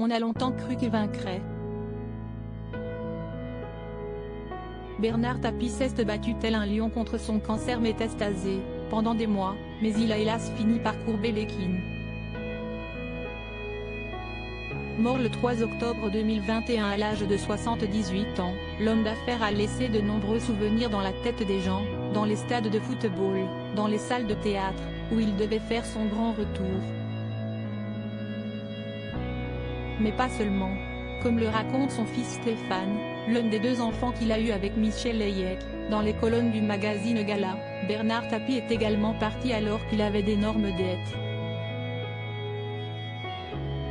On a longtemps cru qu'il vaincrait. Bernard Tapie s'est battu tel un lion contre son cancer métastasé, pendant des mois, mais il a hélas fini par courber l'équine. Mort le 3 octobre 2021 à l'âge de 78 ans, l'homme d'affaires a laissé de nombreux souvenirs dans la tête des gens, dans les stades de football, dans les salles de théâtre, où il devait faire son grand retour. Mais pas seulement. Comme le raconte son fils Stéphane, l'un des deux enfants qu'il a eu avec Michel Hayek, dans les colonnes du magazine Gala, Bernard Tapie est également parti alors qu'il avait d'énormes dettes.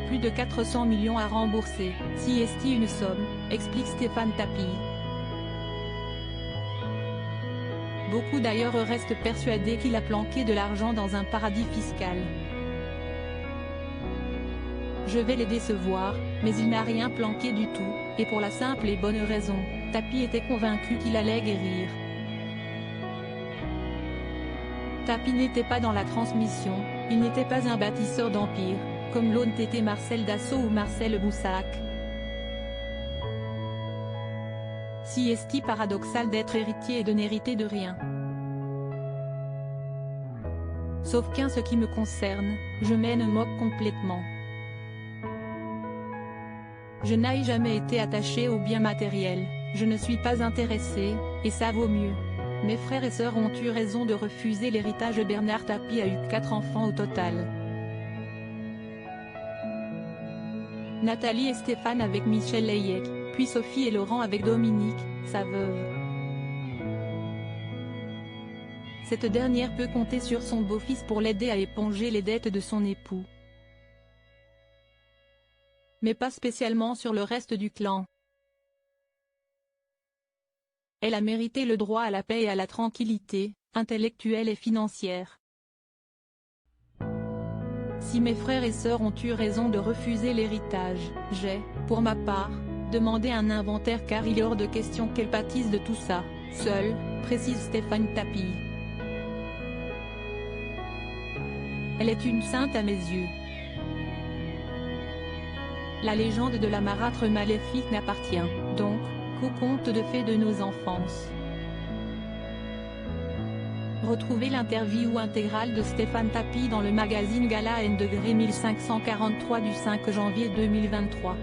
Plus de 400 millions à rembourser, si est une somme, explique Stéphane Tapie. Beaucoup d'ailleurs restent persuadés qu'il a planqué de l'argent dans un paradis fiscal. Je vais les décevoir, mais il n'a rien planqué du tout, et pour la simple et bonne raison, Tapie était convaincu qu'il allait guérir. Tapie n'était pas dans la transmission, il n'était pas un bâtisseur d'empire, comme l'ont été Marcel Dassault ou Marcel Boussac. Si est-il paradoxal d'être héritier et de n'hériter de rien. Sauf qu'en ce qui me concerne, je m'en moque complètement. Je n'ai jamais été attaché aux biens matériels, je ne suis pas intéressé, et ça vaut mieux. Mes frères et sœurs ont eu raison de refuser l'héritage. Bernard Tapie a eu 4 enfants au total. Nathalie et Stéphane avec Michel Hayek, puis Sophie et Laurent avec Dominique, sa veuve. Cette dernière peut compter sur son beau-fils pour l'aider à éponger les dettes de son époux. Mais pas spécialement sur le reste du clan. Elle a mérité le droit à la paix et à la tranquillité, intellectuelle et financière. Si mes frères et sœurs ont eu raison de refuser l'héritage, j'ai, pour ma part, demandé un inventaire car il est hors de question qu'elle pâtisse de tout ça, seule, précise Stéphane Tapie. Elle est une sainte à mes yeux. La légende de la marâtre maléfique n'appartient, donc, qu'au conte de fées de nos enfances. Retrouvez l'interview intégrale de Stéphane Tapie dans le magazine Gala N° 1543 du 5 janvier 2023.